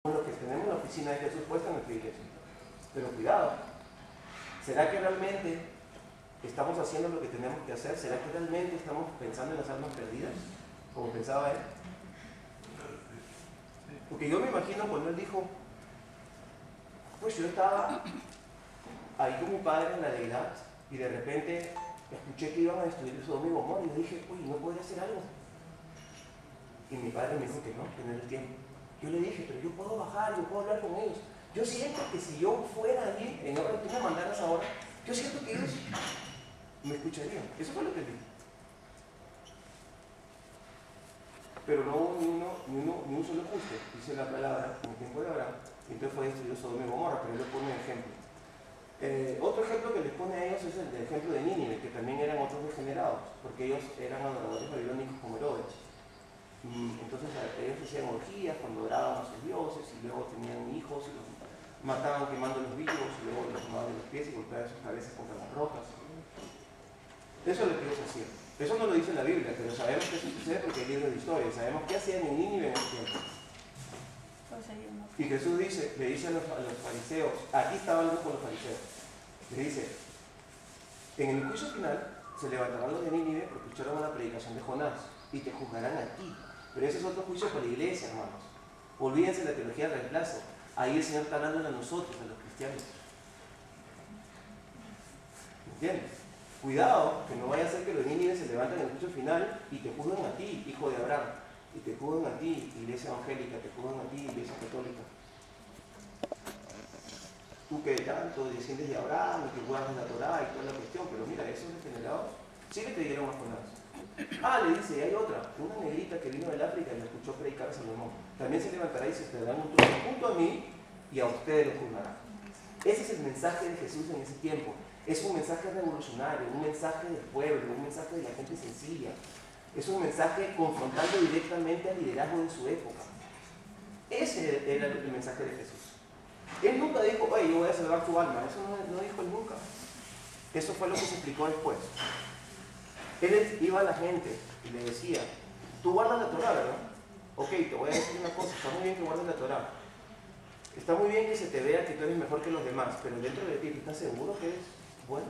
lo que tenemos en la oficina de Jesús puesta en nuestra iglesia. Pero cuidado, ¿será que realmente estamos haciendo lo que tenemos que hacer? ¿Será que realmente estamos pensando en las almas perdidas? Como pensaba él. Porque yo me imagino cuando él dijo, pues yo estaba ahí con mi padre en la deidad y de repente escuché que iban a destruir el Sodoma y Gomorra y yo dije, uy, ¿no podría hacer algo? Y mi padre me dijo que no era el tiempo. Yo le dije, pero yo puedo bajar, yo puedo hablar con ellos. Yo siento que si yo fuera allí, en ahora tú me mandaras ahora, yo siento que ellos me escucharían. Eso fue lo que dije. Pero no hubo ni un solo justo, dice la palabra, en el tiempo de Abraham, y entonces fue destruido Sodoma y Gomorra, pero él le pone un ejemplo. Otro ejemplo que les pone a ellos es el ejemplo de Nínive, que también eran otros degenerados, porque ellos eran adoradores babilónicos como Herodes. Entonces ellos hacían orgías cuando adoraban a sus dioses y luego tenían hijos y los mataban quemando los vivos y luego los tomaban de los pies y golpeaban sus cabezas contra las rocas. Eso es lo que ellos hacían. Eso no lo dice la Biblia, pero sabemos que eso sucede porque hay libros de historia. Sabemos qué hacían en Nínive en ese tiempo. Y Jesús le dice a los fariseos, aquí está hablando con los fariseos, le dice, en el juicio final se levantarán los de Nínive porque escucharon la predicación de Jonás y te juzgarán a ti. Pero ese es otro juicio para la iglesia, hermanos. Olvídense de la teología del reemplazo. Ahí el Señor está hablando a nosotros, a los cristianos. ¿Entiendes? Cuidado, que no vaya a ser que los Nínive se levanten en el juicio final y te juzguen a ti, hijo de Abraham. Y te juzguen a ti, iglesia evangélica, te juzguen a ti, iglesia católica. Tú que tanto desciendes de Abraham y que guardas la Torá y toda la cuestión, pero mira, esos degenerados sí que te dieron más Jonás. Le dice, y hay otra, una negrita que vino del África y me escuchó predicar a Salomón. También se levantará y se esperará un trono junto a mí y a ustedes los juzgará. Ese es el mensaje de Jesús en ese tiempo. Es un mensaje revolucionario, un mensaje del pueblo, un mensaje de la gente sencilla. Es un mensaje confrontando directamente al liderazgo de su época. Ese era el mensaje de Jesús. Él nunca dijo, oye, yo voy a salvar tu alma. Eso no dijo él nunca. Eso fue lo que se explicó después. Él iba a la gente y le decía, tú guardas la Torá, ¿verdad? Ok, te voy a decir una cosa, está muy bien que guardes la Torá. Está muy bien que se te vea que tú eres mejor que los demás, pero dentro de ti, ¿tú estás seguro que eres bueno?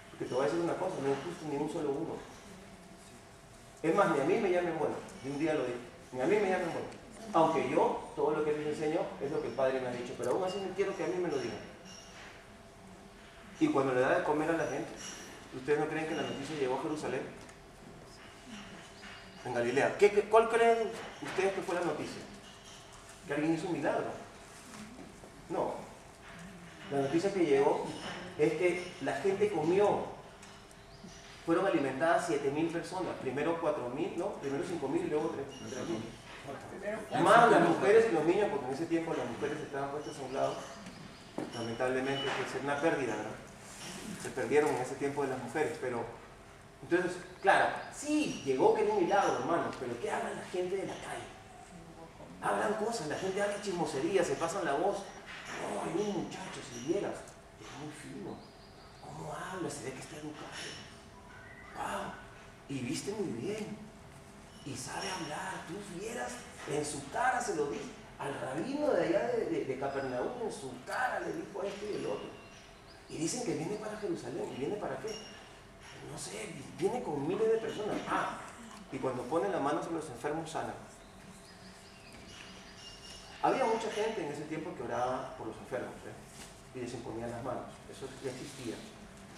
Porque te voy a decir una cosa, no es justo ni un solo uno. Es más, ni a mí me llamen bueno, de un día lo dije, ni a mí me llamen bueno. Aunque yo, todo lo que les enseño es lo que el Padre me ha dicho, pero aún así no quiero que a mí me lo digan. Y cuando le da de comer a la gente, ¿ustedes no creen que la noticia llegó a Jerusalén? En Galilea. ¿Cuál creen ustedes que fue la noticia? ¿Que alguien hizo un milagro? No. La noticia que llegó es que la gente comió. Fueron alimentadas 7.000 personas. Primero 4.000, ¿no? Primero 5.000 y luego 3.000. Más las mujeres y los niños, porque en ese tiempo las mujeres estaban puestas a un lado. Lamentablemente, es una pérdida, ¿no? Se perdieron en ese tiempo de las mujeres, pero entonces, claro, sí, llegó que era un milagro, hermanos, pero ¿qué habla la gente de la calle? Hablan cosas, la gente habla chismosería, se pasan la voz. No, hay un muchacho, si vieras, es muy fino. ¿Cómo habla? Se ve que está educado. ¡Wow! Y viste muy bien. Y sabe hablar. Tú vieras, en su cara se lo dice. Al rabino de allá de Capernaum, en su cara le dijo a este y el otro. Y dicen que viene para Jerusalén. ¿Y viene para qué? No sé, viene con miles de personas. Y cuando pone la mano sobre los enfermos, sanan. Había mucha gente en ese tiempo que oraba por los enfermos, y les imponían las manos. Eso ya existía.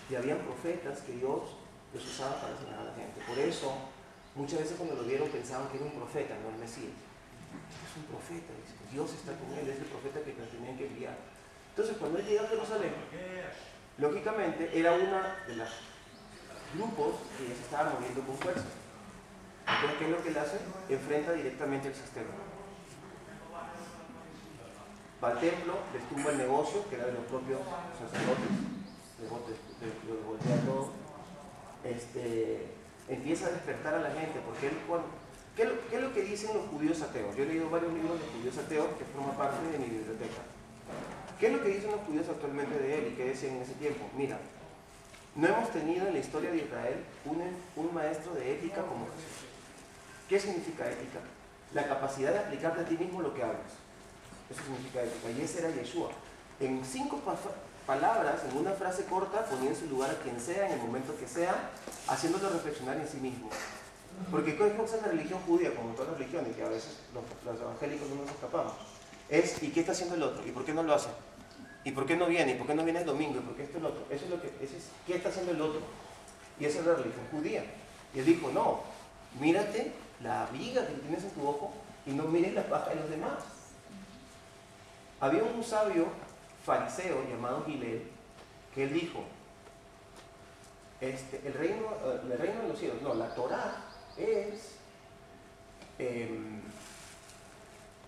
Y habían profetas que Dios los usaba para sanar a la gente. Por eso, muchas veces cuando lo vieron pensaban que era un profeta, no el Mesías. Es un profeta, dice. Dios está con él, es el profeta que nos tenían que enviar. Entonces, cuando él llega a Jerusalén, lógicamente era una de los grupos que ya se estaban moviendo con fuerza. Entonces, ¿qué es lo que él hace? Enfrenta directamente el sistema. Va al templo, les tumba el negocio, que era de los propios sacerdotes, le voltea todo. Empieza a despertar a la gente, porque él, ¿qué es lo que dicen los judíos ateos? Yo he leído varios libros de judíos ateos que forman parte de mi biblioteca. ¿Qué es lo que dicen los judíos actualmente de él y qué decían en ese tiempo? Mira, no hemos tenido en la historia de Israel un maestro de ética como Jesús. ¿Qué significa ética? La capacidad de aplicarte a ti mismo lo que hablas. Eso significa ética. Y ese era Yeshua. En 5 palabras, en una frase corta, ponía en su lugar a quien sea, en el momento que sea, haciéndolo reflexionar en sí mismo. Porque ¿qué es la religión judía? Como todas las religiones, que a veces los evangélicos no nos escapamos. Es, ¿y qué está haciendo el otro? ¿Y por qué no lo hace? ¿Y por qué no viene? ¿Y por qué no viene el domingo? ¿Y por qué esto el otro? Eso es lo que, ¿qué está haciendo el otro? Y esa es la religión judía. Y él dijo, no, mírate la viga que tienes en tu ojo y no mires la paja de los demás. Había un sabio fariseo llamado Gilel que él dijo, el reino de los cielos, no, la Torá es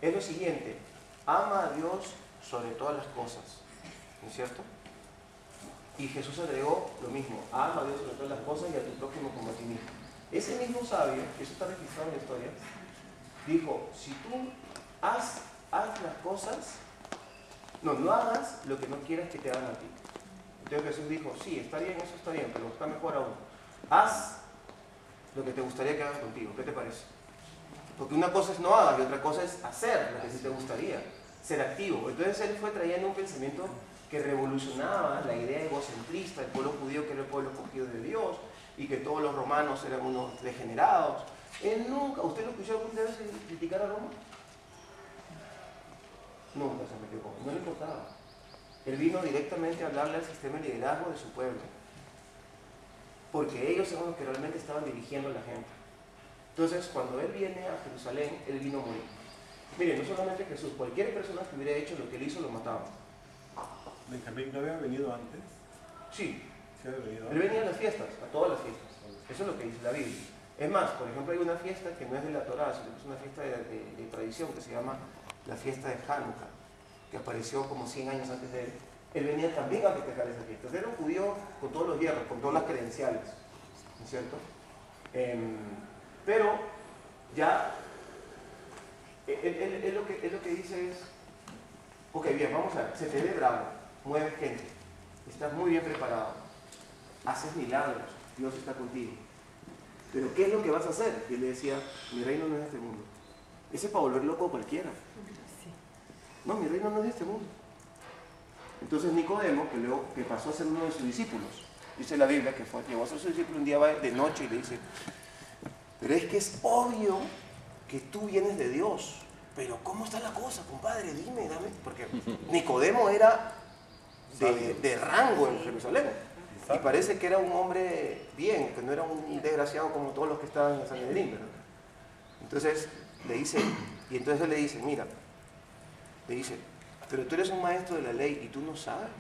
lo siguiente: ama a Dios sobre todas las cosas, ¿no es cierto? Y Jesús agregó lo mismo: ama a Dios sobre todas las cosas y a tu prójimo como a ti mismo. Ese mismo sabio, eso está registrado en la historia, dijo: si tú haz las cosas, no hagas lo que no quieras que te hagan a ti. Entonces Jesús dijo: sí, está bien, eso está bien, pero está mejor aún. Haz lo que te gustaría que hagan contigo. ¿Qué te parece? Porque una cosa es no hagas y otra cosa es hacer lo que sí te gustaría, ser activo. Entonces él fue trayendo un pensamiento que revolucionaba la idea egocentrista del pueblo judío, que era el pueblo escogido de Dios, y que todos los romanos eran unos degenerados. Él nunca, ¿usted lo escuchó alguna vez criticar a Roma? Nunca se metió con él, no le importaba. Él vino directamente a hablarle al sistema de liderazgo de su pueblo, porque ellos eran los que realmente estaban dirigiendo a la gente. Entonces, cuando él viene a Jerusalén, él vino a morir. Miren, no solamente Jesús, cualquier persona que hubiera hecho lo que él hizo, lo mataban. ¿Benjamín no había venido antes? Sí. ¿Sí había venido antes? Él venía a las fiestas, a todas las fiestas. Eso es lo que dice la Biblia. Es más, por ejemplo, hay una fiesta que no es de la Torá, sino que es una fiesta de tradición que se llama la fiesta de Hanukkah, que apareció como 100 años antes de él. Él venía también a festejar esa fiesta. Él era un judío con todos los hierros, con todas las credenciales, ¿no es cierto? Pero ya, él lo que dice es: ok, bien, vamos a ver, se te ve bravo, mueves gente, estás muy bien preparado, haces milagros, Dios está contigo. Pero ¿qué es lo que vas a hacer? Y él le decía: mi reino no es de este mundo. Ese es para volver loco a cualquiera. No, mi reino no es de este mundo. Entonces Nicodemo, que pasó a ser uno de sus discípulos, dice la Biblia que llegó a ser su discípulo un día de noche y le dice: pero es que es obvio que tú vienes de Dios. Pero ¿cómo está la cosa, compadre? Dime, dame. Porque Nicodemo era de rango en Jerusalén. Y parece que era un hombre bien, que no era un desgraciado como todos los que estaban en Sanedrín, ¿verdad? Entonces le dice, y entonces él le dice: mira, le dice, pero tú eres un maestro de la ley y tú no sabes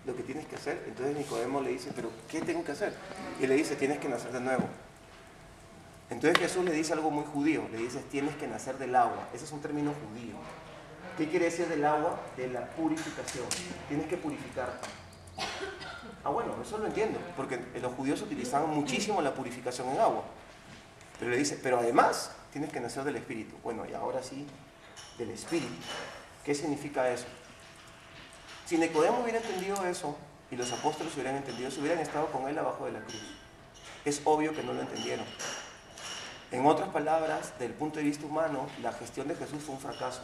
lo que tienes que hacer. Entonces Nicodemo le dice: pero ¿qué tengo que hacer? Y le dice: tienes que nacer de nuevo. Entonces Jesús le dice algo muy judío, le dice: tienes que nacer del agua. Ese es un término judío. ¿Qué quiere decir del agua? De la purificación. Tienes que purificarte. Ah, bueno, eso lo entiendo, porque los judíos utilizaban muchísimo la purificación en agua. Pero le dice: pero además tienes que nacer del Espíritu. Bueno, y ahora sí, del Espíritu. ¿Qué significa eso? Si Nicodemo hubiera entendido eso, y los apóstoles hubieran entendido, se hubieran estado con él abajo de la cruz. Es obvio que no lo entendieron. En otras palabras, desde el punto de vista humano, la gestión de Jesús fue un fracaso.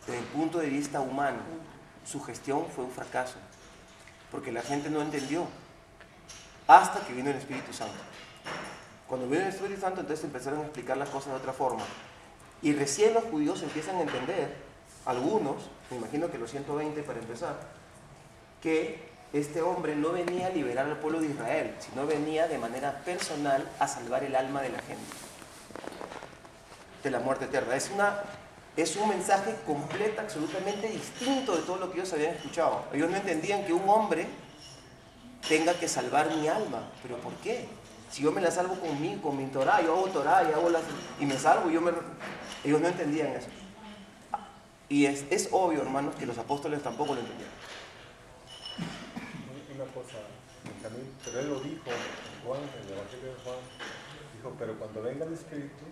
Desde el punto de vista humano, su gestión fue un fracaso, porque la gente no entendió, hasta que vino el Espíritu Santo. Cuando vino el Espíritu Santo, entonces empezaron a explicar las cosas de otra forma. Y recién los judíos empiezan a entender, algunos, me imagino que los 120 para empezar, que este hombre no venía a liberar al pueblo de Israel, sino venía de manera personal a salvar el alma de la gente de la muerte eterna. Es un mensaje completo, absolutamente distinto de todo lo que ellos habían escuchado. Ellos no entendían que un hombre tenga que salvar mi alma. ¿Pero por qué? Si yo me la salvo con mi Torah, yo hago Torah y me salvo, ellos no entendían eso. Y es obvio, hermanos, que los apóstoles tampoco lo entendían. Una cosa, Benjamín, pero él lo dijo en Juan, en el Evangelio de Juan, dijo: pero cuando venga el Espíritu,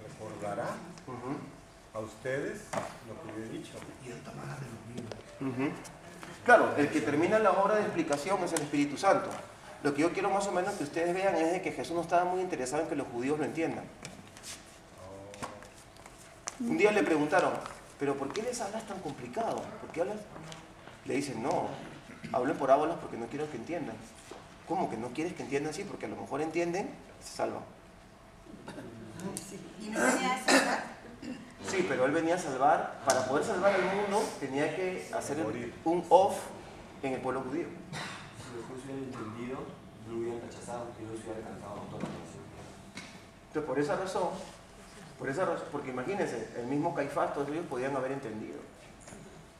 recordará a ustedes lo que yo he dicho. Y él tomará de los míos. Claro, el que termina la obra de explicación es el Espíritu Santo. Lo que yo quiero más o menos que ustedes vean es de que Jesús no estaba muy interesado en que los judíos lo entiendan. Un día le preguntaron, ¿pero por qué les hablas tan complicado? ¿Por qué hablas? Le dicen, no, hablen por ábolas porque no quiero que entiendan. ¿Cómo que no quieres que entiendan? Sí, porque a lo mejor entienden y se salvan. ¿Y no venía a salvar? Sí, pero él venía a salvar, para poder salvar al mundo tenía que hacer un off en el pueblo judío. Si los judíos hubieran entendido, no lo hubieran rechazado y no se hubieran cantado toda la nación. Entonces, por esa razón, porque imagínense, el mismo Caifás, todos ellos podían haber entendido,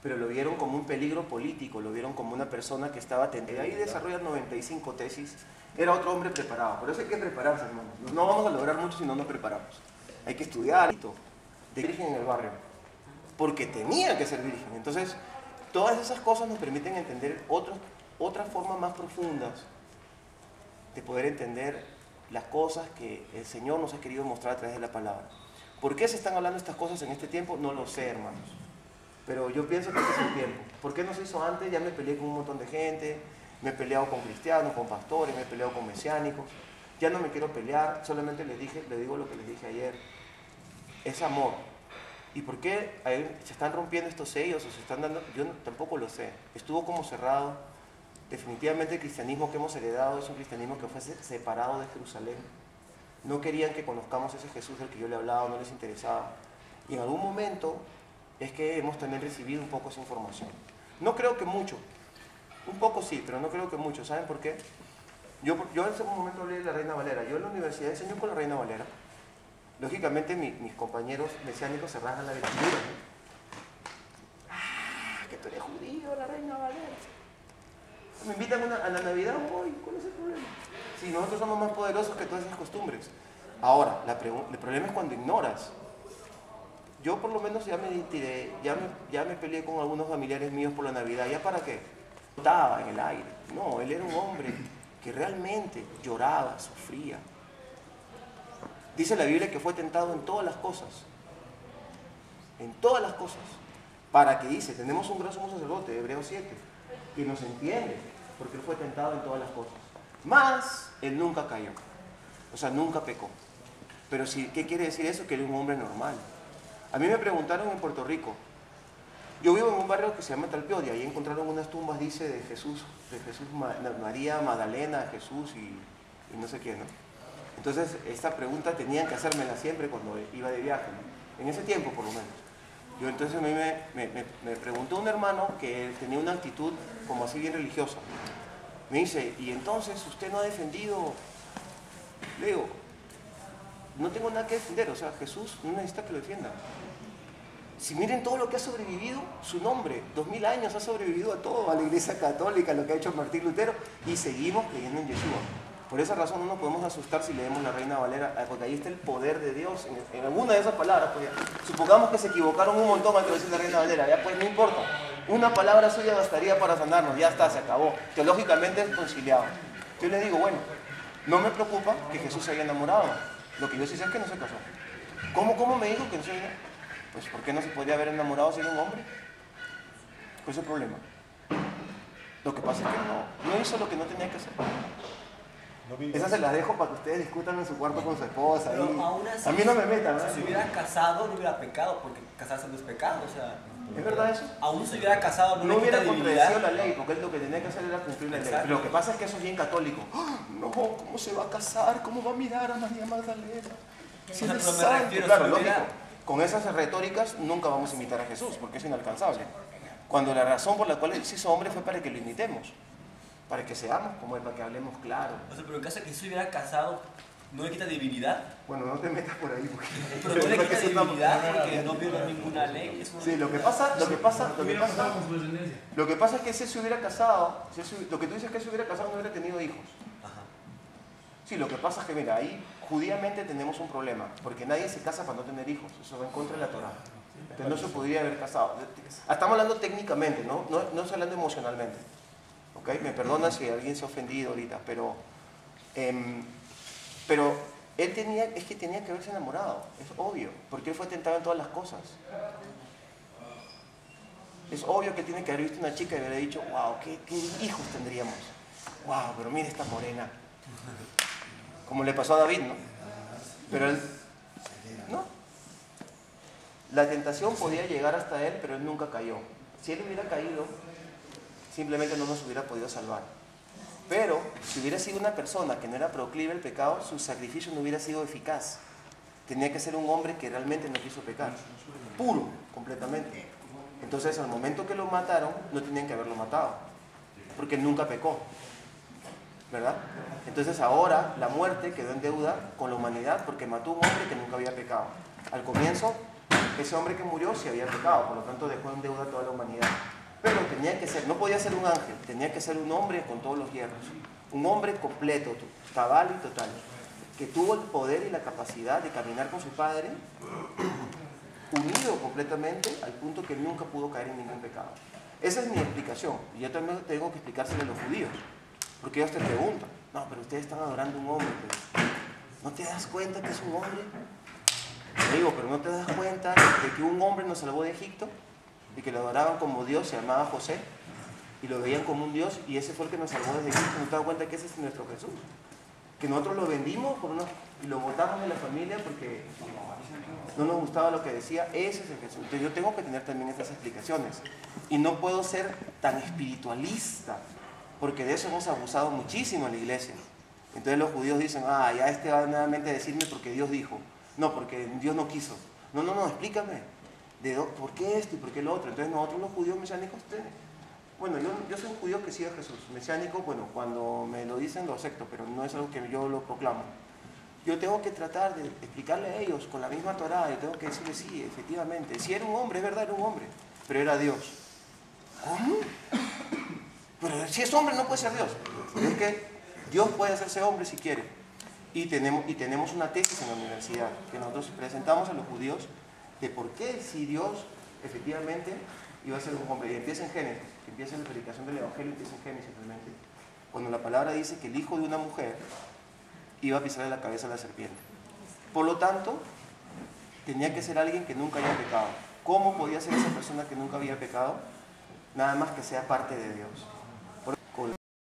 pero lo vieron como un peligro político, lo vieron como una persona que estaba atendida. Ahí desarrollan 95 tesis, era otro hombre preparado, por eso hay que prepararse, hermanos. No vamos a lograr mucho si no nos preparamos. Hay que estudiar, de virgen en el barrio, porque tenía que ser virgen. Entonces, todas esas cosas nos permiten entender otras formas más profundas de poder entender las cosas que el Señor nos ha querido mostrar a través de la palabra. ¿Por qué se están hablando estas cosas en este tiempo? No lo sé, hermanos. Pero yo pienso que este es el tiempo. ¿Por qué no se hizo antes? Ya me peleé con un montón de gente, me he peleado con cristianos, con pastores, me he peleado con mesiánicos. Ya no me quiero pelear, solamente les digo lo que les dije ayer. Es amor. ¿Y por qué se están rompiendo estos sellos o se están dando? Yo tampoco lo sé. Estuvo como cerrado. Definitivamente el cristianismo que hemos heredado es un cristianismo que fue separado de Jerusalén. No querían que conozcamos ese Jesús del que yo le hablaba, no les interesaba. Y en algún momento es que hemos también recibido un poco esa información. No creo que mucho. Un poco sí, pero no creo que mucho. ¿Saben por qué? Yo en ese momento hablé de la Reina Valera. Yo en la universidad enseño con la Reina Valera. Lógicamente mis compañeros mesiánicos se rasgan la vestidura. ¡Ah, que tú eres judío, la Reina Valera! Me invitan a la Navidad, voy, ¿cuál es el problema? Si nosotros somos más poderosos que todas esas costumbres. Ahora, el problema es cuando ignoras. Yo por lo menos ya me tiré, ya me peleé con algunos familiares míos por la Navidad. ¿Ya para qué? Estaba en el aire. No, él era un hombre que realmente lloraba, sufría. Dice la Biblia que fue tentado en todas las cosas. En todas las cosas. Para que dice, tenemos un gran sumo sacerdote, Hebreos 7, que nos entiende, porque él fue tentado en todas las cosas. Más, él nunca cayó. O sea, nunca pecó. Pero sí, ¿qué quiere decir eso? Que él es un hombre normal. A mí me preguntaron en Puerto Rico. Yo vivo en un barrio que se llama Talpiot, y ahí encontraron unas tumbas, dice, de Jesús, María Magdalena, Jesús y no sé qué, ¿no? Entonces, esta pregunta tenían que hacérmela siempre cuando iba de viaje, ¿no? En ese tiempo, por lo menos. Yo entonces a mí me preguntó un hermano que tenía una actitud como así bien religiosa. Me dice, ¿y entonces usted no ha defendido? Le digo, no tengo nada que defender, o sea, Jesús no necesita que lo defiendan. Si miren todo lo que ha sobrevivido, su nombre, 2000 años ha sobrevivido a todo, a la Iglesia Católica, lo que ha hecho Martín Lutero, y seguimos creyendo en Yeshua. Por esa razón no nos podemos asustar si leemos la Reina Valera, porque ahí está el poder de Dios en alguna de esas palabras. Pues supongamos que se equivocaron un montón al decir la Reina Valera, ya pues no importa. Una palabra suya bastaría para sanarnos, ya está, se acabó. Teológicamente es conciliado. Yo le digo, bueno, no me preocupa que Jesús se haya enamorado. Lo que yo sí sé es que no se casó. ¿Cómo me dijo que no se había? Pues ¿por qué no se podría haber enamorado si era un hombre? ¿Cuál es el problema? Lo que pasa es que no hizo lo que no tenía que hacer. Esas se las dejo para que ustedes discutan en su cuarto con su esposa. Pero aún así, a mí no me metan, ¿no? Si se hubiera casado, no hubiera pecado, porque casarse no es pecado, o sea... ¿Es verdad eso? Aún se hubiera casado, no hubiera contradecido la ley, porque él lo que tenía que hacer era cumplir la ley. Exacto. Pero lo que pasa es que eso es bien católico. ¡Oh, no! ¿Cómo se va a casar? ¿Cómo va a mirar a María Magdalena? Si él es santo. Claro, lógico. Con esas retóricas nunca vamos a imitar a Jesús, porque es inalcanzable. Cuando la razón por la cual él se hizo hombre fue para que lo imitemos. Para que seamos como él, para que hablemos claro. O sea, pero en caso de que Jesús hubiera casado, ¿no le quita divinidad? Bueno, no te metas por ahí. Porque... Pero no le quita divinidad porque no violó ninguna ley. Eso sí, lo que pasa es que si él se hubiera casado, lo que tú dices es que se hubiera casado no hubiera tenido hijos. Ajá. Sí, lo que pasa es que, mira, ahí judíamente tenemos un problema, porque nadie se casa para no tener hijos, eso va en contra de la Torá. Entonces no se podría haber casado. Estamos hablando técnicamente, no estoy hablando emocionalmente. ¿Okay? Me perdona si alguien se ha ofendido ahorita, pero él tenía que haberse enamorado, es obvio, porque él fue tentado en todas las cosas. Es obvio que tiene que haber visto una chica y haber dicho, wow, ¿qué hijos tendríamos? Wow, pero mira esta morena. Como le pasó a David, ¿no? Pero él, no. La tentación podía llegar hasta él, pero él nunca cayó. Si él hubiera caído, simplemente no nos hubiera podido salvar. Pero si hubiera sido una persona que no era proclive al pecado, su sacrificio no hubiera sido eficaz. Tenía que ser un hombre que realmente no quiso pecar, puro, completamente. Entonces, al momento que lo mataron, no tenían que haberlo matado, porque nunca pecó, ¿verdad? Entonces ahora la muerte quedó en deuda con la humanidad porque mató a un hombre que nunca había pecado. Al comienzo, ese hombre que murió sí había pecado, por lo tanto dejó en deuda a toda la humanidad. Pero tenía que ser, no podía ser un ángel, tenía que ser un hombre con todos los hierros, un hombre completo, cabal y total, que tuvo el poder y la capacidad de caminar con su padre, unido completamente al punto que nunca pudo caer en ningún pecado. Esa es mi explicación, y yo también tengo que explicárselo a los judíos, porque ellos te preguntan, no, pero ustedes están adorando a un hombre, pero ¿no te das cuenta que es un hombre? Le digo, pero ¿no te das cuenta de que un hombre nos salvó de Egipto? Y que lo adoraban como Dios, se llamaba José, y lo veían como un Dios, y ese fue el que nos salvó desde Egipto. ¿No te das cuenta que ese es nuestro Jesús? Que nosotros lo vendimos y lo botamos de la familia porque no nos gustaba lo que decía. Ese es el Jesús. Entonces yo tengo que tener también estas explicaciones. Y no puedo ser tan espiritualista, porque de eso hemos abusado muchísimo en la iglesia. Entonces los judíos dicen, ya este va nuevamente a decirme porque Dios dijo. No, porque Dios no quiso. No, explícame. ¿Por qué esto y por qué lo otro? Entonces nosotros los judíos mesiánicos, bueno, yo soy un judío que sigue a Jesús. Mesiánico, bueno, cuando me lo dicen lo acepto, pero no es algo que yo lo proclamo. Yo tengo que tratar de explicarle a ellos con la misma Torá, yo tengo que decirles, sí, efectivamente, si era un hombre, es verdad, era un hombre, pero era Dios. ¿Cómo? Pero si es hombre no puede ser Dios. Es que Dios puede hacerse hombre si quiere. Y tenemos una tesis en la universidad que nosotros presentamos a los judíos de por qué si Dios efectivamente iba a ser un hombre. Y empieza en Génesis, que empieza en la predicación del Evangelio, empieza en Génesis realmente, cuando la palabra dice que el hijo de una mujer iba a pisarle la cabeza a la serpiente. Por lo tanto, tenía que ser alguien que nunca haya pecado. ¿Cómo podía ser esa persona que nunca había pecado? Nada más que sea parte de Dios.